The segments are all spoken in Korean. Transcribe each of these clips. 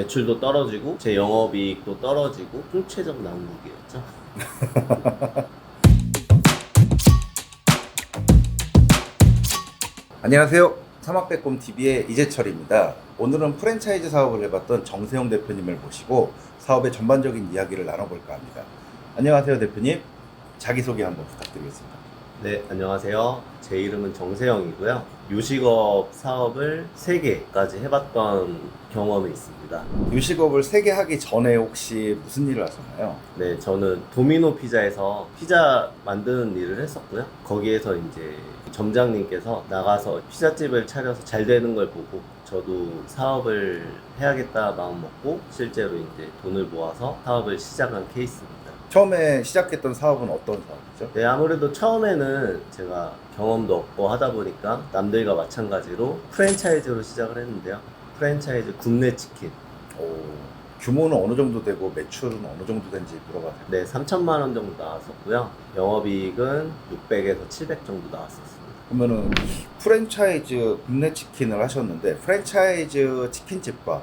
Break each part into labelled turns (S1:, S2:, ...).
S1: 매출도 떨어지고 제 영업이익도 떨어지고 총체적 난국이었죠.
S2: 안녕하세요. 사막백곰TV의 이재철입니다. 오늘은 프랜차이즈 사업을 해봤던 정세용 대표님을 모시고 사업의 전반적인 이야기를 나눠볼까 합니다. 안녕하세요, 대표님. 자기소개 한번 부탁드리겠습니다.
S1: 네, 안녕하세요. 제 이름은 정세영이고요. 요식업 사업을 3개까지 해봤던 경험이 있습니다.
S2: 요식업을 3개 하기 전에 혹시 무슨 일을 하셨나요?
S1: 네, 저는 도미노 피자에서 피자 만드는 일을 했었고요. 거기에서 이제 점장님께서 나가서 피자집을 차려서 잘 되는 걸 보고 저도 사업을 해야겠다 마음 먹고 실제로 이제 돈을 모아서 사업을 시작한 케이스입니다.
S2: 처음에 시작했던 사업은 어떤 사업이죠?
S1: 네, 아무래도 처음에는 제가 경험도 없고 하다 보니까 남들과 마찬가지로 프랜차이즈로 시작을 했는데요. 프랜차이즈 굽네 치킨.
S2: 규모는 어느 정도 되고 매출은 어느 정도 된지 물어봐도 돼요?
S1: 네, 3천만 원 정도 나왔었고요. 영업이익은 600에서 700 정도 나왔었습니다.
S2: 그러면은 프랜차이즈 굽네 치킨을 하셨는데 프랜차이즈 치킨집과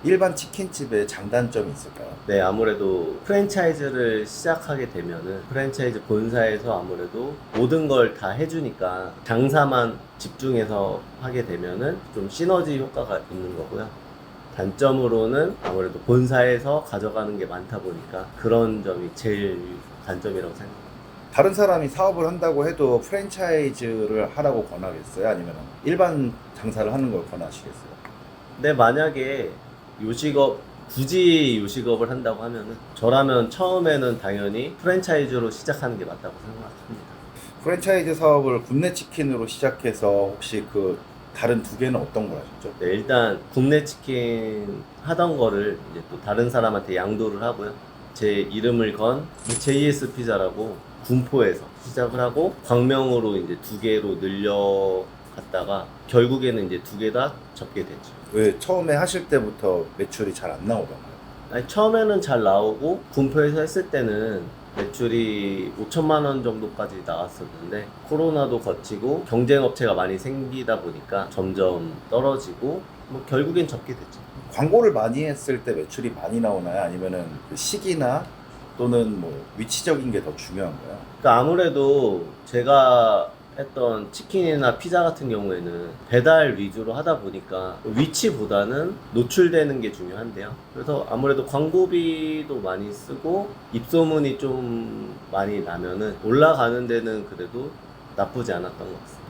S2: 일반 치킨집의 장단점이 있을까요?
S1: 네, 아무래도 프랜차이즈를 시작하게 되면은 프랜차이즈 본사에서 아무래도 모든 걸 다 해주니까 장사만 집중해서 하게 되면은 좀 시너지 효과가 있는 거고요. 단점으로는 아무래도 본사에서 가져가는 게 많다 보니까 그런 점이 제일 단점이라고 생각합니다.
S2: 다른 사람이 사업을 한다고 해도 프랜차이즈를 하라고 권하겠어요? 아니면 일반 장사를 하는 걸 권하시겠어요?
S1: 근데 만약에 굳이 요식업을 한다고 하면은 저라면 처음에는 당연히 프랜차이즈로 시작하는 게 맞다고 생각합니다.
S2: 프랜차이즈 사업을 굽네 치킨으로 시작해서 혹시 그 다른 두 개는 어떤 걸 하셨죠?
S1: 네, 일단 굽네 치킨 하던 거를 이제 또 다른 사람한테 양도를 하고요. 제 이름을 건 JS 피자라고 군포에서 시작을 하고 광명으로 이제 2개로 늘려갔다가 결국에는 이제 2개 다 접게 됐죠.
S2: 왜 처음에 하실 때부터 매출이 잘 안 나오던가요?
S1: 아니, 처음에는 잘 나오고 군포에서 했을 때는 매출이 5천만 원 정도까지 나왔었는데 코로나도 거치고 경쟁업체가 많이 생기다 보니까 점점 떨어지고 뭐 결국엔 접게 됐죠.
S2: 광고를 많이 했을 때 매출이 많이 나오나요? 아니면은 그 시기나 또는 뭐 위치적인 게 더 중요한가요?
S1: 그러니까 아무래도 제가 했던 치킨이나 피자 같은 경우에는 배달 위주로 하다 보니까 위치보다는 노출되는 게 중요한데요. 그래서 아무래도 광고비도 많이 쓰고 입소문이 좀 많이 나면은 올라가는 데는 그래도 나쁘지 않았던 것 같습니다.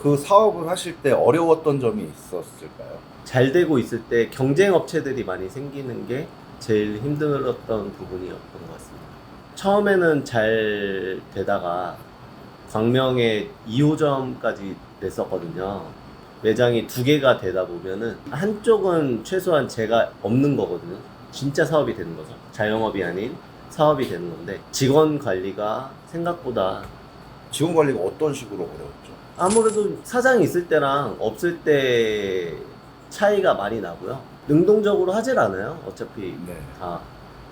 S2: 그 사업을 하실 때 어려웠던 점이 있었을까요?
S1: 잘 되고 있을 때 경쟁 업체들이 많이 생기는 게 제일 힘들었던 부분이었던 것 같습니다. 처음에는 잘 되다가 광명에 2호점까지 냈었거든요. 매장이 2개가 되다 보면은 한쪽은 최소한 제가 없는 거거든요. 진짜 사업이 되는 거죠. 자영업이 아닌 사업이 되는 건데 직원 관리가 생각보다
S2: 직원 관리가 어떤 식으로 어려웠죠?
S1: 아무래도 사장이 있을 때랑 없을 때 차이가 많이 나고요. 능동적으로 하질 않아요. 어차피
S2: 네.
S1: 다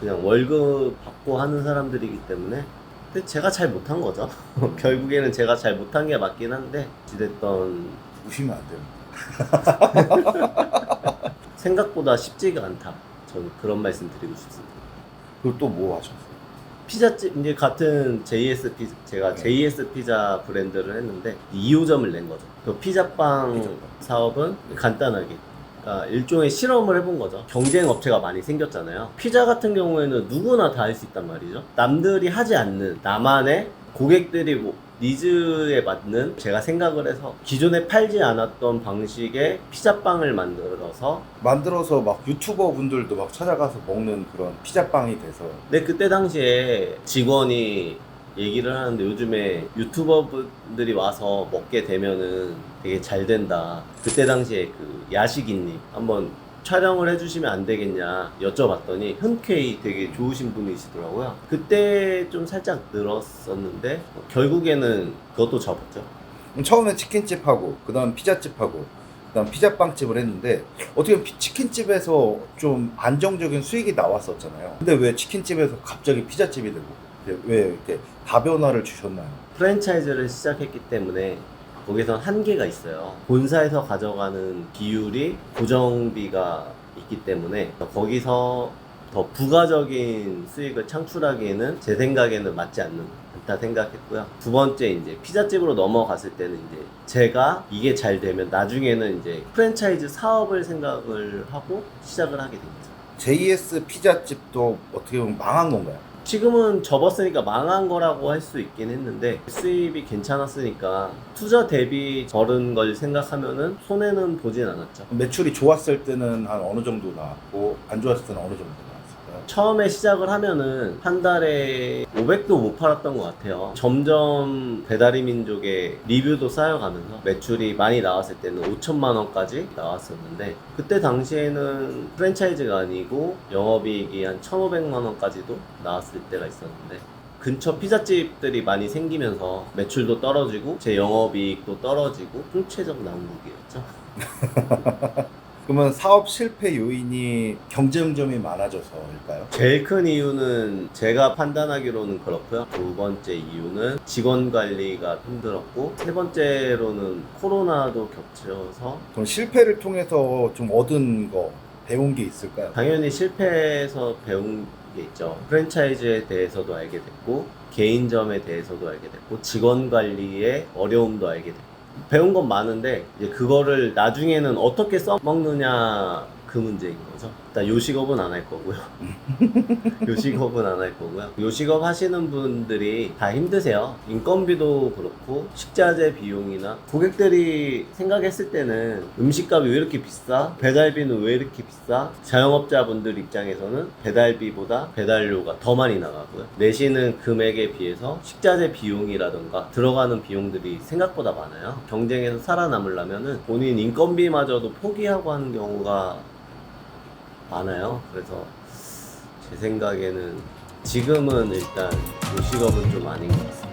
S1: 그냥 월급 받고 하는 사람들이기 때문에. 근데 제가 잘 못한 거죠. 결국에는 제가 잘 못한 게 맞긴 한데 어찌됐던
S2: 우시면 안 됩니다.
S1: 생각보다 쉽지가 않다. 저는 그런 말씀 드리고 싶습니다.
S2: 그리고 또 뭐 하셨어요?
S1: 피자집 이제 같은 JS 피자 제가
S2: 네.
S1: JS 피자 브랜드를 했는데 2호점을 낸 거죠. 그 피자빵
S2: 피자빵.
S1: 사업은 간단하게 그러니까 일종의 실험을 해본 거죠. 경쟁 업체가 많이 생겼잖아요. 피자 같은 경우에는 누구나 다 할 수 있단 말이죠. 남들이 하지 않는 나만의 고객들이 뭐 니즈에 맞는 제가 생각을 해서 기존에 팔지 않았던 방식의 피자빵을 만들어서
S2: 막 유튜버 분들도 막 찾아가서 먹는 그런 피자빵이 돼서
S1: 근데 그때 당시에 직원이 얘기를 하는데 요즘에 유튜버분들이 와서 먹게 되면은 되게 잘 된다. 그때 당시에 그 야식인님 한번 촬영을 해주시면 안 되겠냐 여쭤봤더니 흔쾌히 되게 좋으신 분이시더라고요. 그때 좀 살짝 늘었었는데 결국에는 그것도 접었죠.
S2: 처음에 치킨집하고 그 다음 피자집하고 그 다음 피자빵집을 했는데 어떻게 보면 치킨집에서 좀 안정적인 수익이 나왔었잖아요. 근데 왜 치킨집에서 갑자기 피자집이 되고 왜 이렇게 다변화를 주셨나요?
S1: 프랜차이즈를 시작했기 때문에 거기선 한계가 있어요. 본사에서 가져가는 비율이 고정비가 있기 때문에 거기서 더 부가적인 수익을 창출하기에는 제 생각에는 맞지 않다 생각했고요. 두 번째 이제 피자집으로 넘어갔을 때는 이제 제가 이게 잘 되면 나중에는 이제 프랜차이즈 사업을 생각을 하고 시작을 하게 됩니다.
S2: JS 피자집도 어떻게 보면 망한 건가요?
S1: 지금은 접었으니까 망한 거라고 할 수 있긴 했는데 수입이 괜찮았으니까 투자 대비 벌은 걸 생각하면은 손해는 보진 않았죠.
S2: 매출이 좋았을 때는 한 어느 정도 나왔고 안 좋았을 때는 어느 정도 나왔을까요?
S1: 처음에 시작을 하면은 한 달에 500도 못 팔았던 것 같아요. 점점 배달의 민족의 리뷰도 쌓여가면서 매출이 많이 나왔을 때는 5천만 원까지 나왔었는데 그때 당시에는 프랜차이즈가 아니고 영업이익이 한 1,500만 원까지도 나왔을 때가 있었는데 근처 피자집들이 많이 생기면서 매출도 떨어지고 제 영업이익도 떨어지고 총체적 난국이었죠.
S2: 그러면 사업 실패 요인이 경쟁점이 많아져서일까요?
S1: 제일 큰 이유는 제가 판단하기로는 그렇고요. 두 번째 이유는 직원 관리가 힘들었고 세 번째로는 코로나도 겹쳐서
S2: 그럼 실패를 통해서 좀 얻은 거, 배운 게 있을까요?
S1: 당연히 실패해서 배운 게 있죠. 프랜차이즈에 대해서도 알게 됐고 개인점에 대해서도 알게 됐고 직원 관리의 어려움도 알게 됐고 배운 건 많은데 이제 그거를 나중에는 어떻게 써먹느냐 그 문제인 거죠. 일단 요식업은 안 할 거고요. 요식업은 안 할 거고요. 요식업 하시는 분들이 다 힘드세요. 인건비도 그렇고 식자재 비용이나 고객들이 생각했을 때는 음식값이 왜 이렇게 비싸? 배달비는 왜 이렇게 비싸? 자영업자분들 입장에서는 배달비보다 배달료가 더 많이 나가고요. 내시는 금액에 비해서 식자재 비용이라던가 들어가는 비용들이 생각보다 많아요. 경쟁에서 살아남으려면은 본인 인건비마저도 포기하고 하는 경우가 많아요. 그래서 제 생각에는 지금은 일단 요식업은 좀 아닌 것 같습니다.